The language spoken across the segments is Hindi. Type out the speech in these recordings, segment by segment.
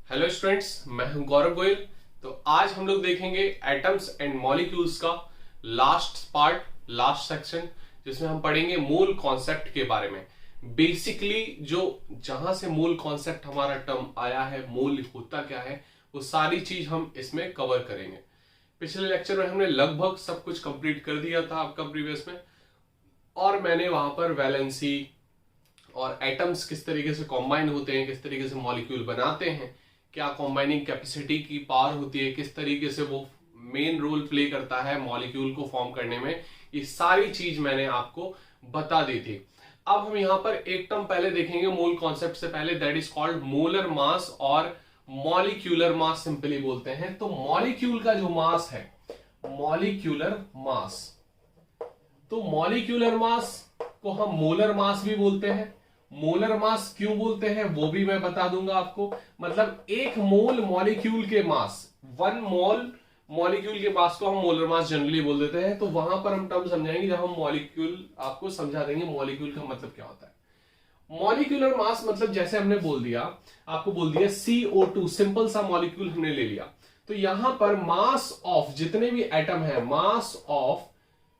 हेलो स्टूडेंट्स, मैं हूं गौरव गोयल। तो आज हम लोग देखेंगे एटम्स एंड मॉलिक्यूल्स का लास्ट पार्ट, लास्ट सेक्शन, जिसमें हम पढ़ेंगे मूल कॉन्सेप्ट के बारे में। बेसिकली जो जहां से मूल कॉन्सेप्ट हमारा टर्म आया है, मूल होता क्या है, वो सारी चीज हम इसमें कवर करेंगे। पिछले लेक्चर में हमने लगभग सब कुछ कंप्लीट कर दिया था आपका प्रीवियस में, और मैंने वहां पर वैलेंसी और एटम्स किस तरीके से कॉम्बाइन होते हैं, किस तरीके से मॉलिक्यूल बनाते हैं, क्या कॉम्बाइनिंग कैपेसिटी की पावर होती है, किस तरीके से वो मेन रोल प्ले करता है मॉलिक्यूल को फॉर्म करने में, ये सारी चीज मैंने आपको बता दी थी। अब हम यहां पर एक टर्म पहले देखेंगे मूल कॉन्सेप्ट से पहले, that is called molar mass और मॉलिक्यूलर मास सिंपली बोलते हैं। तो मॉलिक्यूल का जो मास है, मॉलिक्यूलर मास, तो मॉलिक्यूलर मास को हम मोलर मास भी बोलते हैं। मोलर मास क्यों बोलते हैं वो भी मैं बता दूंगा आपको। मतलब एक मोल मॉलिक्यूल के मास, 1 मोल मॉलिक्यूल के मास को हम मोलर मास जनरली बोल देते हैं। तो वहां पर हम टर्म समझाएंगे जब हम मॉलिक्यूल आपको समझा देंगे मॉलिक्यूल का मतलब क्या होता है। मॉलिक्यूलर मास मतलब जैसे हमने बोल दिया, आपको बोल दिया CO2, सिंपल सा मॉलिक्यूल हमने ले लिया। तो यहां पर मास ऑफ जितने भी एटम है, मास ऑफ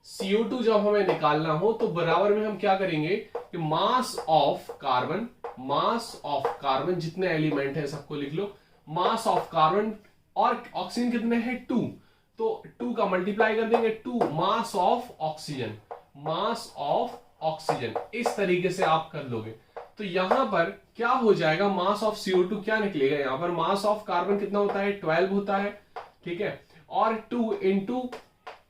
CO2 जब हमें निकालना हो तो बराबर में हम क्या करेंगे कि mass of carbon, mass of carbon जितने एलिमेंट है सबको लिख लो, मास ऑफ कार्बन, और ऑक्सीजन कितने हैं 2, तो 2 का मल्टीप्लाई कर देंगे 2, mass of oxygen, mass of oxygen, इस तरीके से आप कर लोगे। तो यहां पर क्या हो जाएगा, मास ऑफ CO2 क्या निकलेगा, यहां पर मास ऑफ कार्बन कितना होता है 12 होता है, ठीक है, और 2 इंटू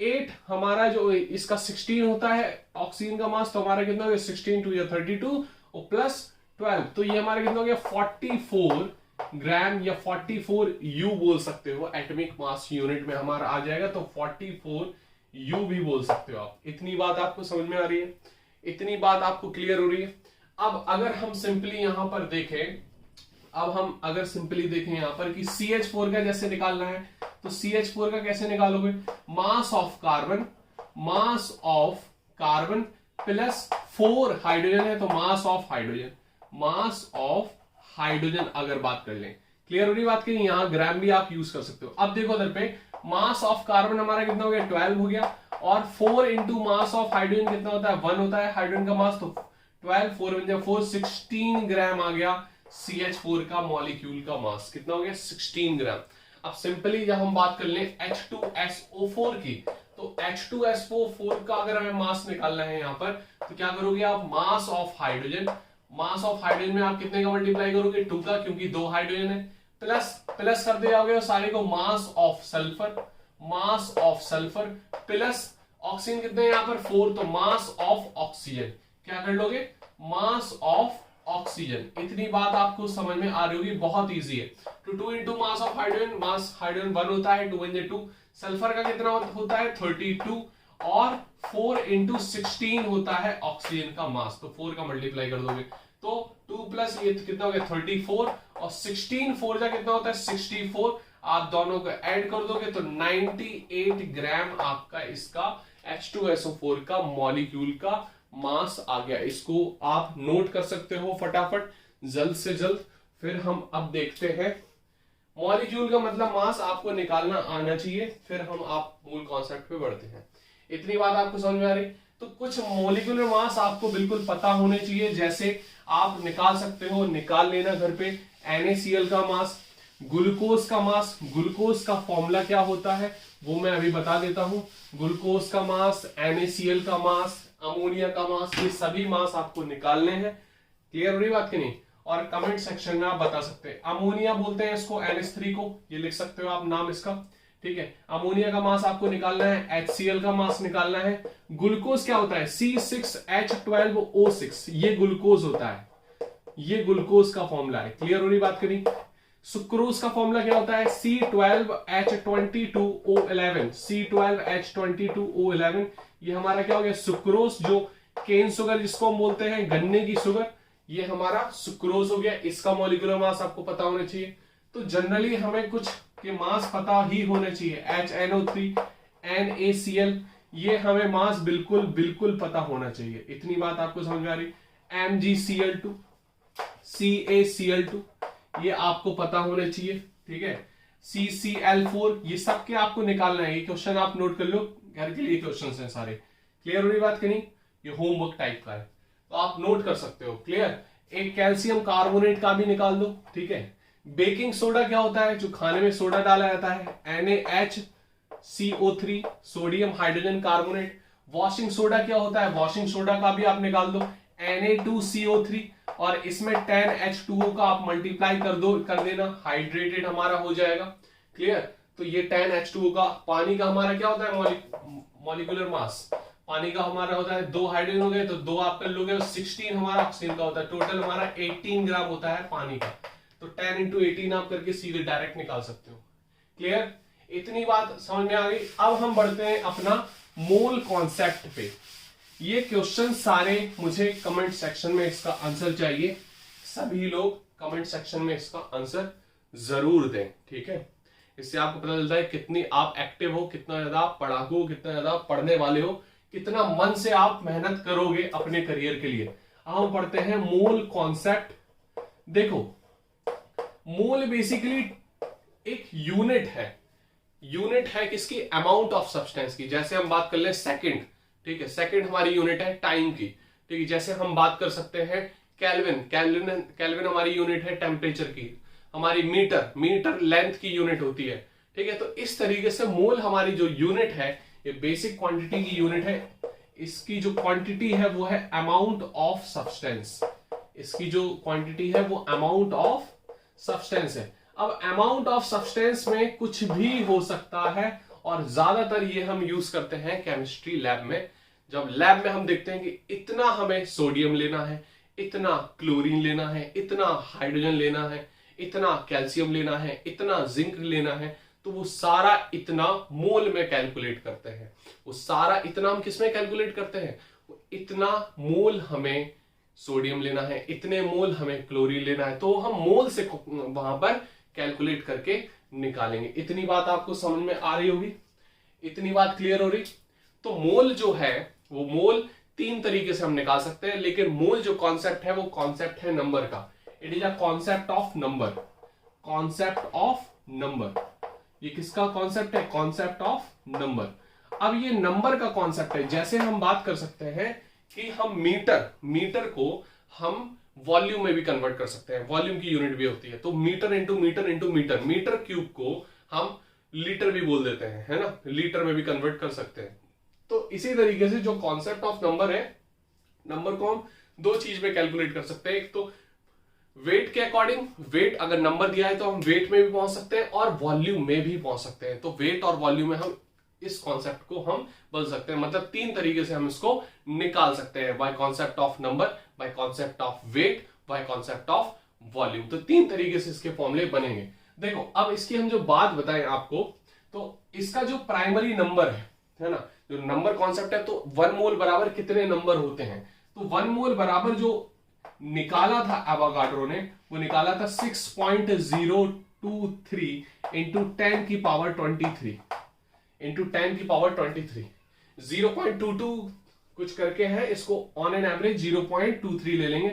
8 हमारा जो इसका 16 होता है ऑक्सीजन का मास, तो हमारा कितना हो गया 16 2 या 32 और प्लस 12, तो ये हमारा कितना हो गया 44 ग्राम या 44 यू बोल सकते हो, एटॉमिक मास यूनिट में हमारा आ जाएगा। तो 44 यू भी बोल सकते हो आप। इतनी बात आपको समझ में आ रही है, इतनी बात आपको क्लियर हो रही है। अब अगर हम सिंपली यहां पर देखें, अब हम अगर सिंपली देखें यहां पर कि CH4 का जैसे निकालना है, तो CH4 का कैसे निकालोगे, mass of carbon, mass of carbon plus 4 hydrogen है, तो mass of hydrogen, mass of hydrogen अगर बात कर लें, क्लियर हो रही बात की, यहां ग्राम भी आप यूज कर सकते हो। अब देखो इधर पे मास ऑफ कार्बन हमारा कितना हो गया 12 हो गया, और 4 इंटू मास ऑफ हाइड्रोजन कितना होता है 1 होता है हाइड्रोजन का मास, तो 12 4 बन जाए 4, 16 ग्राम आ गया CH4 का मॉलिक्यूल का मास, कितना हो गया 16 ग्राम। अब सिंपली जब हम बात कर लें H2SO4 की, तो H2SO4 का अगर हमें मास निकालना है यहां पर, तो क्या करोगे आप, mass of hydrogen, mass of hydrogen में आप कितने का मल्टीप्लाई करोगे 2 का, क्योंकि 2 हाइड्रोजन है, प्लस प्लस कर दिया सारे को, mass of sulphur, mass of sulphur plus oxygen कितने यहां पर 4, तो मास ऑफ ऑक्सीजन, क्या कर लोगे मास ऑफ ऑक्सीजन। इतनी बात आपको समझ में आ रही होगी, बहुत इजी है। तो 2 into mass of hydrogen, mass hydrogen 1 होता है, 2 वन 2, सल्फर का कितना होता है 32, और 4 इंटू 16 होता है ऑक्सीजन का मास, तो 4 का मल्टीप्लाई कर दोगे, तो 2 प्लस ये कितना हो गया 34, और 16 4 का कितना होता है 64, आप दोनों को ऐड कर दोगे तो 98 ग्राम आपका इसका H2SO4 का मॉलिक्यूल का मास आ गया। इसको आप नोट कर सकते हो फटाफट, जल्द से जल्द। फिर हम अब देखते हैं मॉलिक्यूल का मतलब मास आपको निकालना आना चाहिए, फिर हम आप मूल कॉन्सेप्ट पे बढ़ते हैं। इतनी बात आपको समझ में आ रही, तो कुछ मॉलिक्यूलर मास आपको बिल्कुल पता होने चाहिए, जैसे आप निकाल सकते हो, निकाल लेना घर पे, NaCl का मास, ग्लूकोज का मास, ग्लूकोज का फॉर्मूला क्या होता है वो मैं अभी बता देता हूं, ग्लूकोज का मास, NaCl का मास, अमोनिया का मास, ये सभी मास आपको निकालने हैं। क्लियर हो रही बात की नहीं, और कमेंट सेक्शन में आप बता सकते हैं। अमोनिया बोलते हैं इसको, NH3 को, ये लिख सकते हो आप नाम इसका, ठीक है। अमोनिया का मास आपको निकालना है, HCl का मास निकालना है। ग्लूकोज क्या होता है C6H12O6, ये ग्लूकोज होता है, ये ग्लूकोज का फॉर्मूला है। क्लियर हो रही बात करी। सुक्रोज का फॉर्मूला क्या होता है C12H22O11, C12H22O11, ये हमारा क्या हो गया सुक्रोज, जो केन शुगर जिसको हम बोलते हैं, गन्ने की शुगर, ये हमारा सुक्रोज हो गया। इसका मॉलिक्यूलर मास आपको पता होना चाहिए। तो जनरली हमें कुछ के मास पता ही होने चाहिए, HNO3, NaCl, ये हमें मास बिल्कुल बिल्कुल पता होना चाहिए। इतनी बात आपको समझ में आ रही। MgCl2, CaCl2, ये आपको पता होने चाहिए, ठीक है। CCl4 ये सब के आपको निकालना है। ये क्वेश्चन आप नोट कर लो, घर के लिए क्वेश्चन हैं सारे। क्लियर हो रही बात कि नहीं? ये होमवर्क टाइप का है तो आप नोट कर सकते हो। क्लियर। एक कैल्शियम कार्बोनेट का भी निकाल दो, ठीक है। बेकिंग सोडा क्या होता है? जो खाने में सोडा डाला जाता है, NaHCO3 sodium hydrogen carbonate. Washing soda क्या होता है? वॉशिंग सोडा का भी आप निकाल दो, Na2CO3। और इसमें 10H2O का आप मल्टीप्लाई कर देना, हाइड्रेटेड हमारा हो जाएगा। क्लियर। तो ये 10H2O का, पानी का हमारा क्या होता है? मॉलिक्यूलर मास पानी का हमारा होता है 2 हाइड्रोजन हो गए तो 2 आप कर लोगे, 16 हमारा ऑक्सीजन का होता है। टोटल हमारा 18 ग्राम होता है पानी का। तो 10 × 18 आप करके सीधे डायरेक्ट निकाल सकते हो। क्लियर। इतनी बात समझ में आ गई। अब हम बढ़ते हैं अपना मोल कॉन्सेप्ट पे। ये क्वेश्चन सारे मुझे कमेंट सेक्शन में इसका आंसर चाहिए। सभी लोग कमेंट सेक्शन में इसका आंसर जरूर दें, ठीक है। इससे आपको पता चलता है कितनी आप एक्टिव हो, कितना ज्यादा आप पढ़ाकू हो, कितना ज्यादा पढ़ने वाले हो, कितना मन से आप मेहनत करोगे अपने करियर के लिए। अब हम पढ़ते हैं मोल कॉन्सेप्ट। देखो, मोल बेसिकली एक यूनिट है। यूनिट है किसकी? अमाउंट ऑफ सब्सटेंस की। जैसे हम बात कर ले सेकंड, ठीक है, सेकंड हमारी यूनिट है टाइम की, ठीक है। जैसे हम बात कर सकते हैं केल्विन, केल्विन हमारी यूनिट है टेम्परेचर की। हमारी मीटर लेंथ की यूनिट होती है, ठीक है। तो इस तरीके से मोल हमारी जो यूनिट है, ये बेसिक क्वांटिटी की यूनिट है। इसकी जो क्वांटिटी है वो है अमाउंट ऑफ सब्सटेंस। इसकी जो क्वांटिटी है वो अमाउंट ऑफ सब्सटेंस है। अब अमाउंट ऑफ सब्सटेंस में कुछ भी हो सकता है और ज्यादातर ये हम यूज करते हैं केमिस्ट्री लैब में। जब लैब में हम देखते हैं कि इतना हमें सोडियम लेना है, इतना क्लोरीन लेना है, इतना हाइड्रोजन लेना है, इतना कैल्शियम लेना है, इतना जिंक लेना है, तो वो सारा इतना मोल में कैलकुलेट करते हैं। वो सारा इतना हम किसमें कैलकुलेट करते हैं? वो इतना मोल हमें सोडियम लेना है, इतने मोल हमें क्लोरीन लेना है, तो हम मोल से वहां पर कैलकुलेट करके निकालेंगे। इतनी बात आपको समझ में आ रही होगी? इतनी बात क्लियर हो रही? तो मोल जो है वो मोल 3 तरीके से हम निकाल सकते हैं, लेकिन मोल जो कॉन्सेप्ट है वो कॉन्सेप्ट है नंबर का। It is a concept of number. Concept of number, ये किसका कॉन्सेप्ट है? Concept of number. अब ये नंबर का कॉन्सेप्ट है। जैसे हम बात कर सकते हैं कि हम मीटर को हम वॉल्यूम में भी कन्वर्ट कर सकते हैं, वॉल्यूम की यूनिट भी होती है। तो मीटर इंटू मीटर क्यूब को हम लीटर भी बोल देते हैं, है ना, लीटर में भी कन्वर्ट कर सकते हैं। तो इसी तरीके से जो कॉन्सेप्ट ऑफ नंबर है, नंबर को हम 2 चीज में कैलकुलेट कर सकते हैं। एक तो वेट के अकॉर्डिंग, वेट अगर नंबर दिया है तो हम वेट में भी पहुंच सकते हैं और वॉल्यूम में भी पहुंच सकते हैं। तो वेट और वॉल्यूम में हम इस कॉन्सेप्ट को हम बोल सकते हैं। मतलब 3 तरीके से हम इसको निकाल सकते हैं, by concept of number, by concept of weight, by concept of volume. तो 3 तरीके से इसके फॉर्मूले बनेंगे। देखो, अब इसकी हम जो बात बताएं आपको, तो इसका जो प्राइमरी नंबर है ना, जो नंबर कॉन्सेप्ट है, तो 1 मोल बराबर कितने नंबर होते हैं? तो 1 मोल बराबर जो निकाला था एवोगाड्रो ने, वो निकाला था 6.023 इंटू 10 की पावर 23 इंटू 10 की पावर 23। 0.22 कुछ करके है, इसको ऑन एन एवरेज 0.23 ले लेंगे।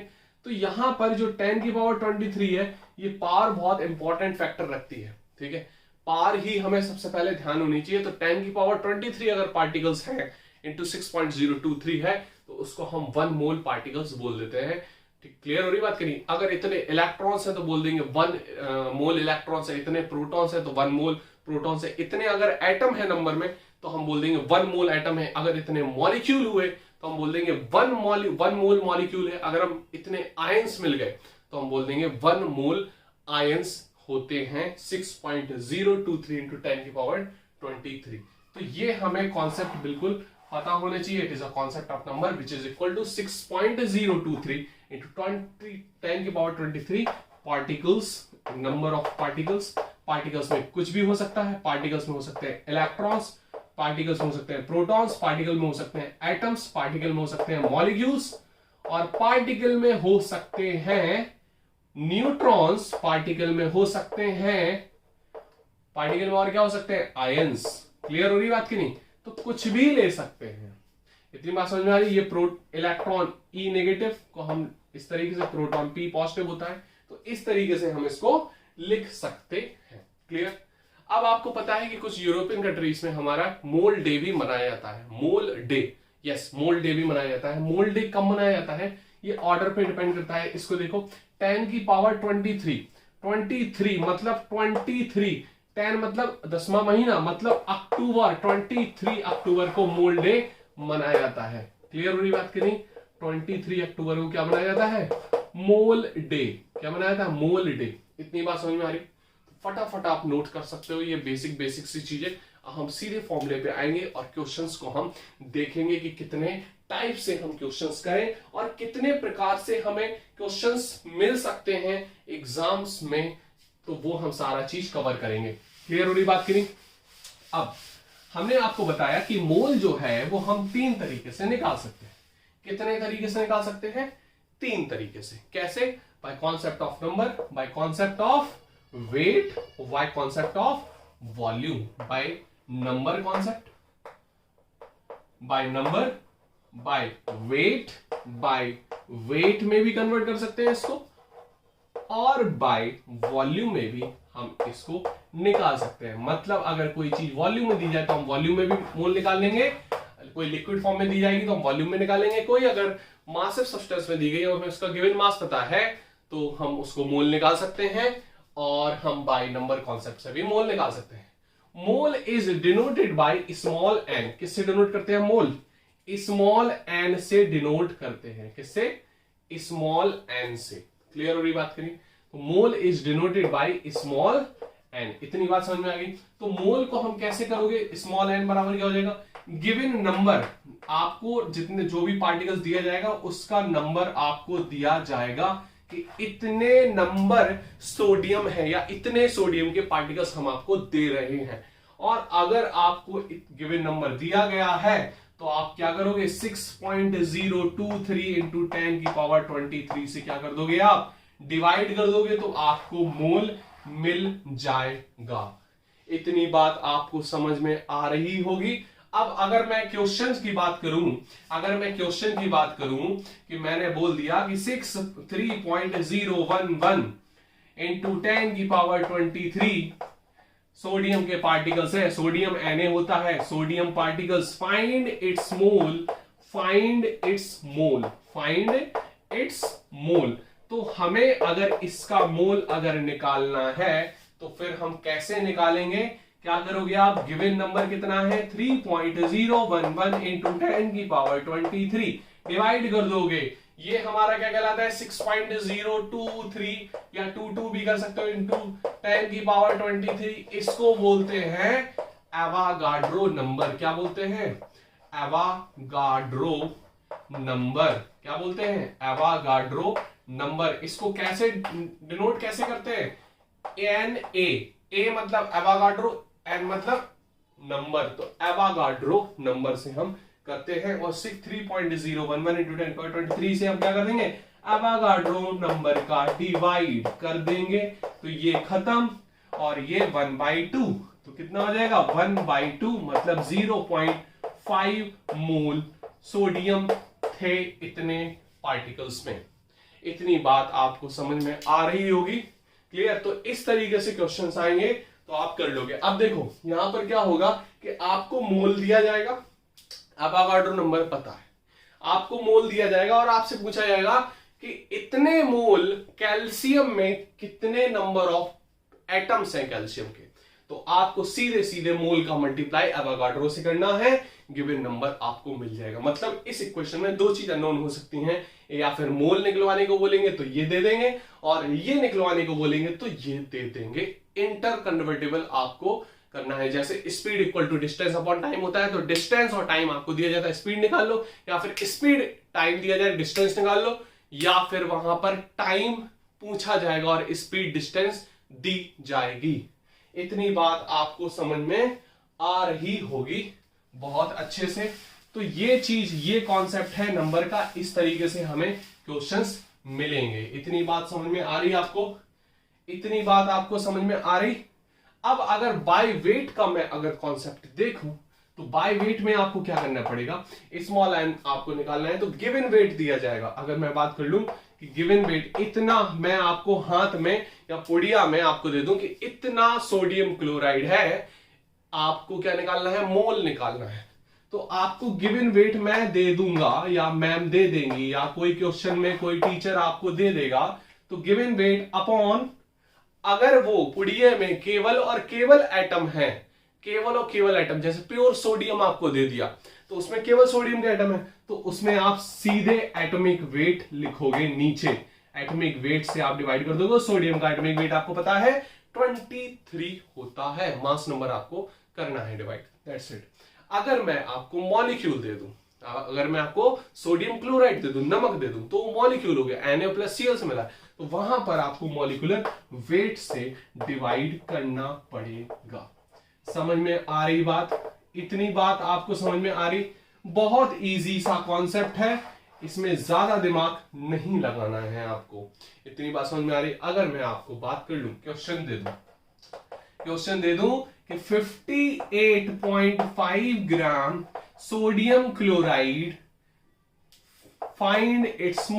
तो यहां पर जो 10 की पावर 23 है, ये पावर बहुत इंपॉर्टेंट फैक्टर रखती है, ठीक है। पावर ही हमें सबसे पहले ध्यान होनी चाहिए। तो 10 की पावर 23 अगर पार्टिकल्स हैं इंटू 6.023 है, तो उसको हम 1 मोल पार्टिकल्स बोल देते हैं। ठीक, क्लियर हो रही बात? करिए। अगर इतने इलेक्ट्रॉन्स है तो बोल देंगे 1 मोल इलेक्ट्रॉन्स है, इतने प्रोटॉन्स है तो 1 मोल प्रोटॉन्स है, इतने अगर एटम है नंबर में तो हम बोल देंगे 1 मोल एटम है। अगर इतने मॉलिक्यूल हुए तो हम बोल देंगे 1 मोल मॉलिक्यूल है। अगर हम इतने आयंस मिल गए तो हम बोल देंगे 1 मोल आयंस होते हैं। 6.023 इंटू 10 की पावर 23। तो ये हमें कॉन्सेप्ट बिल्कुल पता होना चाहिए। It is a concept of number which is equal to 6.023 into 10 की power 23 particles, number of particles. Particles में कुछ भी हो सकता है। पार्टिकल्स में हो सकते हैं इलेक्ट्रॉन्स, पार्टिकल्स में हो सकते हैं प्रोटॉन्स, पार्टिकल में हो सकते हैं एटम्स, पार्टिकल में हो सकते हैं मॉलिक्यूल्स, और पार्टिकल में हो सकते हैं न्यूट्रॉन्स, पार्टिकल में हो सकते हैं, पार्टिकल में और क्या हो सकते हैं? आयंस। क्लियर हो रही बात की नहीं? तो कुछ भी ले सकते हैं। इतनी बात समझ में आ रही? ये इलेक्ट्रॉन E नेगेटिव को हम इस तरीके से, प्रोटॉन P पॉजिटिव होता है, तो तो इस तरीके से हम इसको लिख सकते हैं। क्लियर। अब आपको पता है कि कुछ यूरोपियन कंट्रीज में हमारा मोल डे भी मनाया जाता है। मोल डे, यस, मोल डे भी मनाया जाता है। मोल डे कब मनाया जाता है ये ऑर्डर पे डिपेंड करता है। इसको देखो 10 की पावर 23 मतलब 23, 10 मतलब 10वां महीना, मतलब अक्टूबर, 23 अक्टूबर को मोल डे मनाया जाता है। क्लियर हो रही बात की नहीं? 23 अक्टूबर को क्या मनाया जाता है? मोल डे। क्या मनाया जाता है? मोल डे। इतनी बात समझ में आ रही? फटाफट आप नोट कर सकते हो ये बेसिक सी चीजें। हम सीधे फॉर्मूले पे आएंगे और क्वेश्चंस को हम देखेंगे कि कितने टाइप से हम क्वेश्चंस करें और कितने प्रकार से हमें क्वेश्चंस मिल सकते हैं एग्जाम्स में, तो वो हम सारा चीज कवर करेंगे। क्लियर हो रही बात की नहीं? अब हमने आपको बताया कि मोल जो है वो हम 3 तरीके से निकाल सकते हैं। कितने तरीके से निकाल सकते हैं? 3 तरीके से। कैसे? By concept of number, by concept of weight, by concept of volume. By number concept, by number, by weight में भी कन्वर्ट कर सकते हैं इसको, और बाय वॉल्यूम में भी हम इसको निकाल सकते हैं। मतलब अगर कोई चीज वॉल्यूम में दी जाए तो हम वॉल्यूम में भी मोल निकाल लेंगे, कोई लिक्विड फॉर्म में दी जाएगी तो हम वॉल्यूम में निकालेंगे, कोई अगर मासिव सब्सटेंस में दी गई और हमें उसका गिवन मास पता है तो हम उसको मोल निकाल सकते हैं, और हम बाय नंबर कॉन्सेप्ट से भी मोल निकाल सकते हैं। Mole is denoted by small n. किससे डिनोट करते हैं मोल? स्मॉल एन से डिनोट करते हैं। किससे? स्मॉल एन से। क्लियर हो रही बात करें? तो mole is denoted by small n. इतनी बात समझ में आ गई? तो मोल को हम कैसे करोगे? स्मॉल एन बराबर क्या हो जाएगा? गिवन नंबर, आपको जितने जो भी पार्टिकल्स दिया जाएगा उसका नंबर आपको दिया जाएगा कि इतने नंबर सोडियम है या इतने सोडियम के पार्टिकल्स हम आपको दे रहे हैं। और अगर आपको गिवन नंबर दिया गया है तो आप क्या करोगे? 6.023 इंटू 10 की पावर 23 से क्या कर दोगे? आप डिवाइड कर दोगे तो आपको मोल मिल जाएगा। इतनी बात आपको समझ में आ रही होगी। अब अगर मैं क्वेश्चंस की बात करूं, कि मैंने बोल दिया कि 3.011 इंटू 10 की पावर 23 सोडियम के पार्टिकल्स है, सोडियम Na होता है, sodium particles, find its mole. तो हमें अगर इसका मोल अगर निकालना है तो फिर हम कैसे निकालेंगे? क्या करोगे आप? गिवन नंबर कितना है? 3.011 इंटू 10 की पावर 23 डिवाइड कर दोगे। ये हमारा क्या कहलाता है? 6.023 या 22 भी कर सकते हो इंटू 10 की पावर 23। इसको बोलते हैं एवागाड्रो नंबर। क्या बोलते हैं? एवागाड्रो नंबर। क्या बोलते हैं? एवागाड्रो नंबर। इसको कैसे डिनोट कैसे करते हैं? ए मतलब एवागाड्रो, एन मतलब नंबर, तो एवागाड्रो नंबर से हम करते हैं। और 3.011 इंटू 10.23 से हम क्या कर देंगे? एवागाड्रो नंबर का डिवाइड कर देंगे, तो ये खत्म, और ये 1/2, तो कितना हो जाएगा? 1/2 मतलब 0.5 मोल सोडियम थे इतने पार्टिकल्स में। इतनी बात आपको समझ में आ रही होगी। क्लियर? तो इस तरीके से क्वेश्चंस आएंगे तो आप कर लोगे। अब देखो यहां पर क्या होगा कि आपको मोल दिया जाएगा, एवोगाड्रो नंबर पता है, आपको मोल दिया जाएगा और आपसे पूछा जाएगा कि इतने मोल कैल्शियम में कितने नंबर ऑफ एटम्स हैं कैल्शियम के। तो आपको सीधे सीधे मोल का मल्टीप्लाई एवोगाड्रो से करना है, गिवन नंबर आपको मिल जाएगा। मतलब इस इक्वेशन में 2 चीज अननोन हो सकती हैं, या फिर मोल निकलवाने को बोलेंगे तो ये दे देंगे, और ये निकलवाने को बोलेंगे तो ये दे देंगे। इंटर कन्वर्टेबल आपको करना है। जैसे speed equal to distance upon time होता है, तो डिस्टेंस और टाइम आपको दिया जाता है, स्पीड निकाल लो, या फिर स्पीड टाइम दिया जाए डिस्टेंस निकाल लो, या फिर वहां पर टाइम पूछा जाएगा और स्पीड डिस्टेंस दी जाएगी। इतनी बात आपको समझ में आ रही होगी बहुत अच्छे से। तो ये चीज, ये कॉन्सेप्ट है नंबर का, इस तरीके से हमें क्वेश्चंस मिलेंगे। इतनी बात समझ में आ रही आपको? इतनी बात आपको समझ में आ रही? अब अगर बाय वेट का मैं अगर कॉन्सेप्ट देखूं तो बाय वेट में आपको क्या करना पड़ेगा? स्मॉल एन आपको निकालना है, तो गिवन वेट दिया जाएगा। अगर मैं बात कर लूं कि गिवन वेट इतना मैं आपको हाथ में या पुड़िया में आपको दे दूं कि इतना सोडियम क्लोराइड है, आपको क्या निकालना है, मोल निकालना है। तो आपको गिवन वेट मैं दे दूंगा या मैम दे देंगी या कोई क्वेश्चन में कोई टीचर आपको दे देगा, तो गिवन वेट अपॉन, अगर वो पुड़िये में केवल और केवल एटम है, केवल और केवल एटम, जैसे प्योर सोडियम आपको दे दिया तो उसमें केवल सोडियम का एटम है, तो उसमें आप सीधे एटॉमिक वेट लिखोगे नीचे, एटॉमिक वेट से आप डिवाइड कर दोगे। सोडियम का एटॉमिक वेट आपको पता है 23 होता है, मास नंबर आपको करना है डिवाइड, दैट्स इट। अगर मैं आपको मॉलिक्यूल दे दूं, अगर मैं आपको सोडियम क्लोराइड दे दूं, नमक दे दूं, तो मॉलिक्यूल हो गया, Na+Cl से मिला, तो वहां पर आपको मॉलिक्यूलर वेट से डिवाइड करना पड़ेगा। समझ में आ रही बात? इतनी बात आपको समझ में आ रही? बहुत इजी सा कॉन्सेप्ट है, इसमें ज्यादा दिमाग नहीं लगाना है आपको। इतनी बात समझ में आ रही? अगर मैं आपको बात कर लूं, क्वेश्चन दे दूं कि 58.5 gram sodium chloride, find its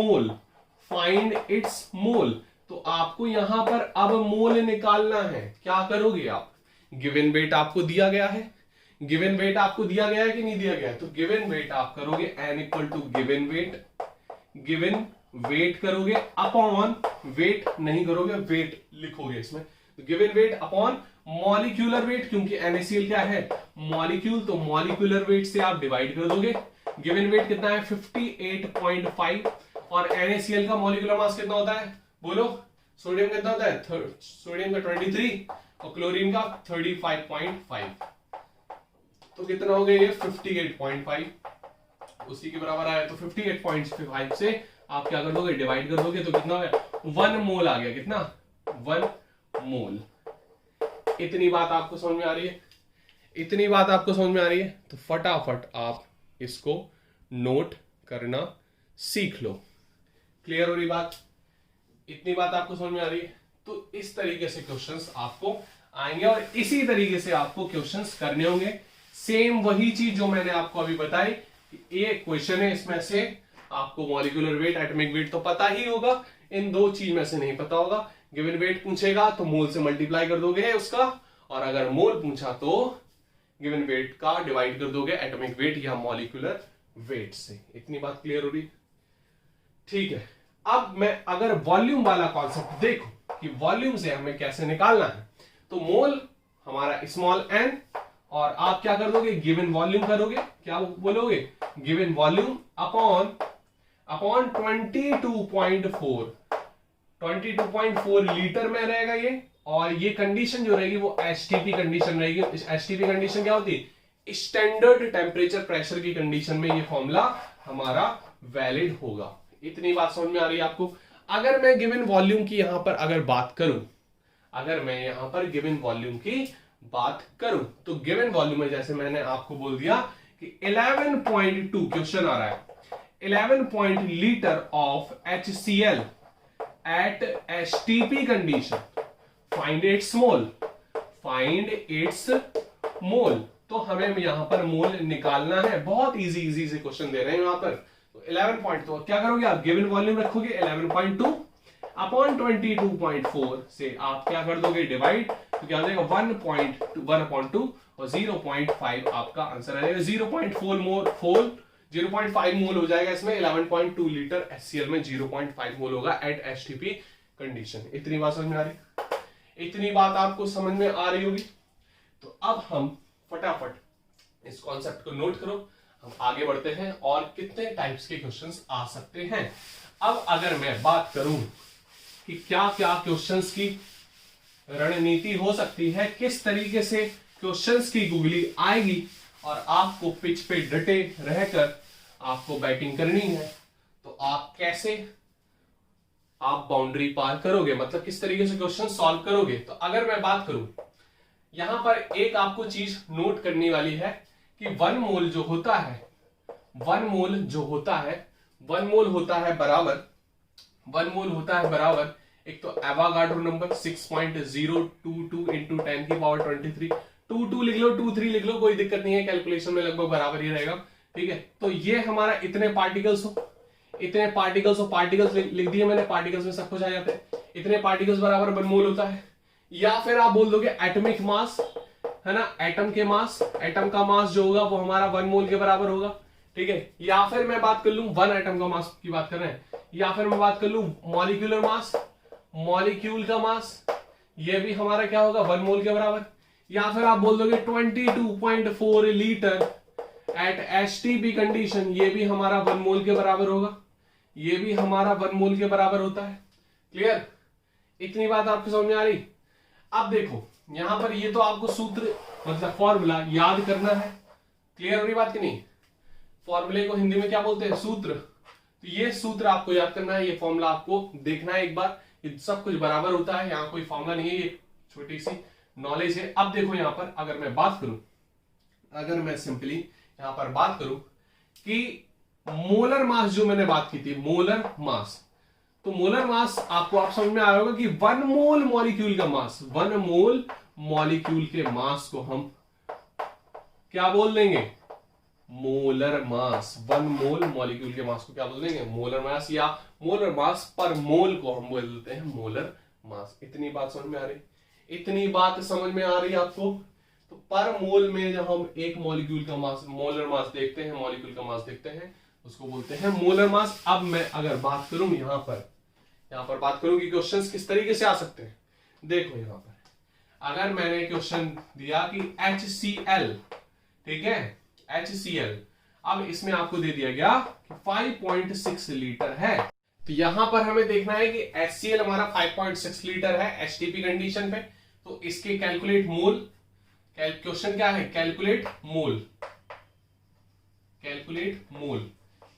mole, तो आपको यहां पर अब मोल निकालना है। क्या करोगे आप? गिवन वेट आपको दिया गया है, गिवन वेट आपको दिया गया है कि नहीं दिया गया है, तो गिवन वेट आप करोगे n equal to given weight करोगे अपॉन, वेट नहीं करोगे, वेट लिखोगे इसमें, तो given weight upon molecular weight, क्योंकि NaCl क्या है, मॉलिक्यूल, तो मॉलिक्यूलर वेट से आप डिवाइड कर दोगे। गिवन वेट कितना है 58.5 और NaCl का मॉलिक्यूलर मास कितना होता है बोलो? सोडियम कितना होता है, सोडियम का 23 और क्लोरीन का 35.5, तो कितना हो गया ये 58.5, उसी के बराबर आया। तो 58.5 से आप क्या कर दोगे, डिवाइड कर दोगे, तो कितना हो गया, 1 मोल आ गया। कितना? 1 मोल। इतनी बात आपको समझ में आ रही है? इतनी बात आपको समझ में आ रही है? तो फटाफट आप इसको नोट करना सीख लो। क्लियर हो रही बात? इतनी बात आपको समझ में आ रही है? तो इस तरीके से क्वेश्चंस आपको आएंगे और इसी तरीके से आपको क्वेश्चंस करने होंगे। सेम वही चीज जो मैंने आपको अभी बताई, एक क्वेश्चन है, इसमें से आपको मॉलिक्यूलर वेट, एटॉमिक वेट तो पता ही होगा, इन दो चीज में से नहीं पता होगा। गिवन वेट पूछेगा तो मोल से मल्टीप्लाई कर दोगे उसका, और अगर मोल पूछा तो गिवन वेट का डिवाइड कर दोगे एटॉमिक वेट या मॉलिक्यूलर वेट से। इतनी बात क्लियर हो रही? ठीक है। अब मैं अगर वॉल्यूम वाला कॉन्सेप्ट देखूं कि वॉल्यूम से हमें कैसे निकालना है, तो मोल हमारा स्मॉल n, और आप क्या कर दोगे, गिवन वॉल्यूम करोगे, क्या बोलोगे, गिवन वॉल्यूम अपॉन 22.4 लीटर में रहेगा ये, और ये कंडीशन जो रहेगी वो एचटीपी कंडीशन रहेगी। एचटीपी कंडीशन क्या होती है, स्टैंडर्ड टेम्परेचर प्रेशर की कंडीशन में ये फॉर्मूला हमारा वैलिड होगा। इतनी बात समझ में आ रही है आपको? अगर मैं गिवन वॉल्यूम की यहां पर अगर बात करूं, अगर मैं यहां पर गिवन वॉल्यूम की बात करूं, तो गिवन वॉल्यूम में जैसे मैंने आपको बोल दिया कि 11.2 क्वेश्चन आ रहा है, 11 litre of HCl at HTP condition, find its mole. तो हमें यहां पर मोल निकालना है। बहुत इजी से क्वेश्चन दे रहे हैं यहां पर। तो 11 पॉइंट, तो क्या करोगे आप, गिवन वॉल्यूम रखोगे 11.2 अपॉन 22.4 से आप क्या कर दोगे, डिवाइड, तो क्या हो जाएगा 1.2 और 0.5 आपका आंसर आ जाएगा। 0.5 मोल हो जाएगा इसमें। 11.2 लीटर HCl में 0.5 मोल होगा एट एचटीपी कंडीशन। इतनी बात समझ में आ रही? इतनी बात आपको समझ में आ रही होगी? तो अब हम फटाफट इस कॉन्सेप्ट को नोट करो, हम आगे बढ़ते हैं और कितने टाइप्स के क्वेश्चंस आ सकते हैं। अब अगर मैं बात करूं कि क्या क्या क्वेश्चंस की रणनीति हो सकती है, किस तरीके से क्वेश्चंस की गुगली आएगी और आपको पिच पे डटे रहकर आपको बैटिंग करनी है, तो आप कैसे आप बाउंड्री पार करोगे, मतलब किस तरीके से क्वेश्चन सॉल्व करोगे। तो अगर मैं बात करूं, यहां पर एक आपको चीज नोट करने वाली है कि 1 मोल जो होता है, 1 मोल होता है बराबर एक तो एवोगाड्रो नंबर 6.022 इंटू 10 की पावर 23, 22 लिख लो, 23 लिख लो, कोई दिक्कत नहीं है, कैलकुलेशन में लगभग बराबर ही रहेगा। ठीक है, तो ये हमारा इतने पार्टिकल्स हो, इतने पार्टिकल्स और पार्टिकल्स लिख दिए मैंने, पार्टिकल्स में सब कुछ आ जाता है, इतने पार्टिकल्स बराबर 1 मोल होता है। या फिर आप बोल दोगे एटॉमिक मास, है ना, एटम के मास, एटम का मास जो होगा वो हमारा 1 मोल के बराबर होगा, ठीक है। या फिर मैं बात कर लूं 1 एटम का मास की बात कर रहे हैं, या फिर मैं बात कर लूं मॉलिक्यूलर मास, मॉलिक्यूल का मास, ये भी हमारा क्या होगा 1 मोल के बराबर। या फिर आप बोल दोगे 22.4 लीटर एट एचटीपी कंडीशन, ये भी हमारा 1 मोल के बराबर होगा, ये भी हमारा 1 मोल के बराबर होता है। क्लियर, इतनी बात आपको समझ में आ रही। अब देखो यहां पर ये तो आपको सूत्र मतलब फॉर्मूला याद करना है। क्लियर हो रही बात कि नहीं? फॉर्मूले को हिंदी में क्या बोलते हैं? सूत्र। तो ये सूत्र आपको याद करना है, ये फॉर्मूला आपको देखना है एक बार, ये सब कुछ बराबर होता है, यहाँ कोई फॉर्मूला नहीं है, ये छोटी सी नॉलेज है। अब देखो यहाँ पर अगर मैं बात करूं, अगर मैं सिंपली यहां पर बात करूं कि मोलर मास जो मैंने बात की थी, मोलर मास, तो मोलर मास आपको आप समझ में आया होगा कि 1 मोल मॉलिक्यूल का मास, 1 मोल मॉलिक्यूल के मास को हम क्या बोल देंगे? Molar mass. 1 मोल मॉलिक्यूल के मास को क्या बोल देंगे? मोलर मास, या मोलर मास पर मोल को हम बोल देते हैं मोलर मास। इतनी बात समझ में आ रही? इतनी बात समझ में आ रही आपको? तो पर मोल में जब हम एक मॉलिक्यूल का मास, मोलर मास देखते हैं, मॉलिक्यूल का मास देखते हैं, उसको बोलते हैं मोलर मास। अब मैं अगर बात करूं यहां पर बात करूं कि क्वेश्चंस किस तरीके से आ सकते हैं। देखो यहां पर अगर मैंने क्वेश्चन दिया कि HCl, ठीक है, HCl, अब इसमें आपको दे दिया गया कि 5.6 लीटर है, तो यहां पर हमें देखना है कि HCl हमारा 5.6 लीटर है एचटीपी कंडीशन पे, तो इसके कैलकुलेट मोल, क्वेश्चन क्या है? कैलकुलेट मोल, कैलकुलेट मोल,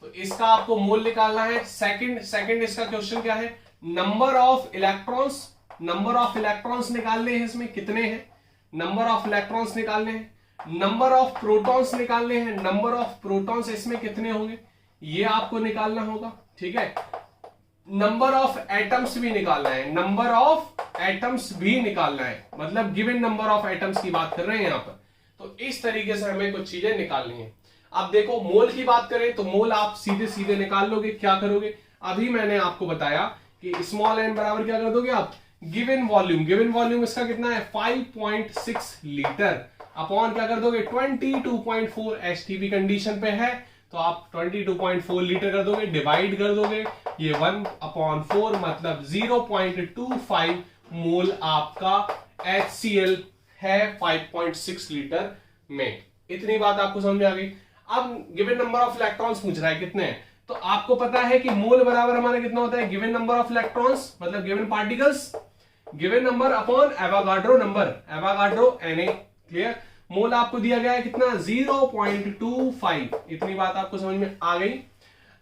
तो इसका आपको मोल निकालना है। सेकंड इसका क्वेश्चन क्या है? Number of electrons, number of electrons निकालने हैं, इसमें कितने हैं? नंबर ऑफ इलेक्ट्रॉन्स निकालने हैं। नंबर ऑफ प्रोटॉन्स निकालने हैं, नंबर ऑफ प्रोटॉन्स इसमें कितने होंगे ये आपको निकालना होगा, ठीक है। नंबर ऑफ एटम्स भी निकालना है, नंबर ऑफ एटम्स भी निकालना है, मतलब गिवन नंबर ऑफ एटम्स की बात कर रहे हैं यहां पर। तो इस तरीके से हमें कुछ चीजें निकालनी है। अब देखो मोल की बात करें तो मोल आप सीधे सीधे निकाल लोगे। क्या करोगे? अभी मैंने आपको बताया कि स्मॉल एन बराबर क्या कर दोगे आप? गिवन वॉल्यूम, गिवन वॉल्यूम इसका कितना है? 5.6 लीटर अपॉन क्या कर दोगे? 22.4 एचटीपी कंडीशन पे है, तो आप 22.4 लीटर कर दोगे, डिवाइड कर दोगे, ये 1/4 मतलब 0.25 मोल आपका HCl है 5.6 लीटर में। इतनी बात आपको समझ में आ गई। अब गिवन नंबर ऑफ इलेक्ट्रॉन्स पूछ रहा है कितने हैं, तो आपको पता है कि मोल बराबर हमारा कितना होता है? गिवन नंबर ऑफ इलेक्ट्रॉन्स मतलब given particles, given number upon Avogadro number, Avogadro Na। Clear? Mole आपको दिया गया है कितना? 0.25। इतनी बात आपको समझ में आ गई।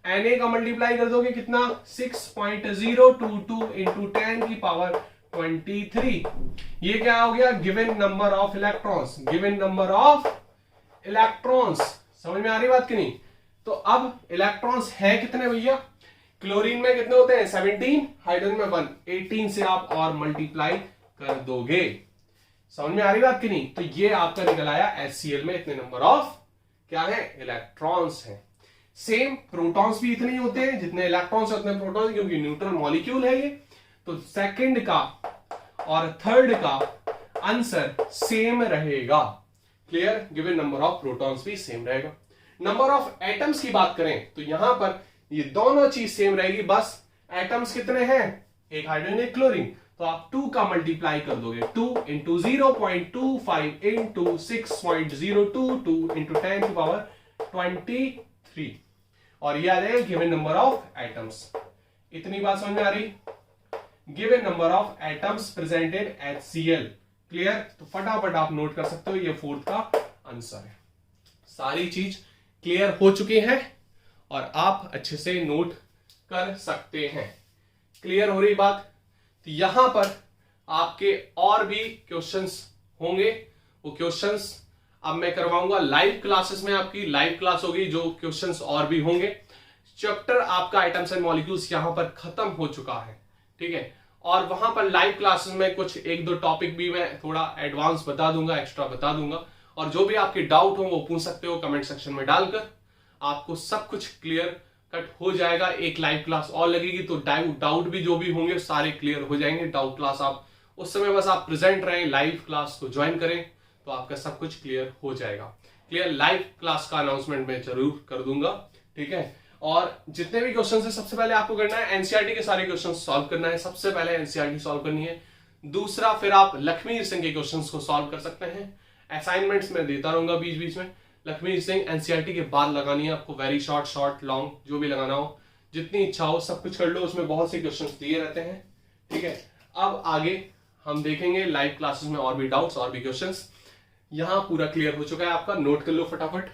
Na का मल्टीप्लाई कर दोगे कितना? 6.022 इंटू 10 की पावर 23। ये क्या हो गया? Given number of electrons, given number of electrons. समझ में आ रही बात कि नहीं? तो अब इलेक्ट्रॉन्स है कितने भैया? क्लोरीन में कितने होते हैं? 17, हाइड्रोजन में 1, 18 से आप और मल्टीप्लाई कर दोगे। समझ में आ रही बात कि नहीं? तो ये आपका निकल आया HCl में इतने नंबर ऑफ क्या है? इलेक्ट्रॉन्स हैं। सेम प्रोटॉन्स भी इतने ही होते हैं, जितने इलेक्ट्रॉन्स उतने प्रोटॉन्स, क्योंकि न्यूट्रल मॉलिक्यूल है ये। तो सेकंड का और थर्ड का आंसर सेम रहेगा। Clear? Given number of protons भी सेम रहेगा। नंबर ऑफ एटम्स की बात करें तो यहां पर ये दोनों चीज सेम रहेगी, बस एटम्स कितने हैं? एक हाइड्रोजन एक क्लोरीन, तो आप 2 का मल्टीप्लाई कर दोगे, 2 इंटू 0.25 इंटू 6.022 इंटू 10 की पावर 23, और ये आ जाएगा गिवन नंबर ऑफ एटम्स। इतनी बात समझ में आ रही? Given number of atoms presented HCl। Clear? तो फटाफट आप नोट कर सकते हो, ये 4th का आंसर है। सारी चीज क्लियर हो चुकी है और आप अच्छे से नोट कर सकते हैं। क्लियर हो रही बात? तो यहां पर आपके और भी क्वेश्चंस होंगे, वो क्वेश्चंस अब मैं करवाऊंगा लाइव क्लासेस में। आपकी लाइव क्लास होगी, जो क्वेश्चंस और भी होंगे। चैप्टर आपका एटम्स एंड मॉलिक्यूल्स यहां पर खत्म हो चुका है, ठीक है। और वहां पर लाइव क्लासेस में कुछ 1-2 टॉपिक भी मैं थोड़ा एडवांस बता दूंगा, एक्स्ट्रा बता दूंगा, और जो भी आपके डाउट हो वो पूछ सकते हो कमेंट सेक्शन में डालकर। आपको सब कुछ क्लियर कट हो जाएगा, एक लाइव क्लास और लगेगी, तो डाउट भी जो भी होंगे सारे क्लियर हो जाएंगे। डाउट क्लास आप उस समय बस आप प्रेजेंट रहें, लाइव क्लास को ज्वाइन करें तो आपका सब कुछ क्लियर हो जाएगा। क्लियर, लाइव क्लास का अनाउंसमेंट मैं जरूर कर दूंगा, ठीक है। और जितने भी क्वेश्चन है सबसे पहले आपको करना है एनसीईआरटी के सारे क्वेश्चन सॉल्व करना है, सबसे पहले एनसीईआरटी सॉल्व करनी है। दूसरा फिर आप लक्ष्मीर सिंह के क्वेश्चंस को सॉल्व कर सकते हैं। असाइनमेंट्स में देता रहूंगा बीच बीच में। लक्ष्मीर सिंह एनसीईआरटी के बाद लगानी है आपको, वेरी शॉर्ट लॉन्ग जो भी लगाना हो, जितनी इच्छा हो सब कुछ कर लो, उसमें बहुत से क्वेश्चन दिए रहते हैं, ठीक है। अब आगे हम देखेंगे लाइव क्लासेस में और भी डाउट्स और भी क्वेश्चंस। यहां पूरा क्लियर हो चुका है आपका, नोट कर लो फटाफट।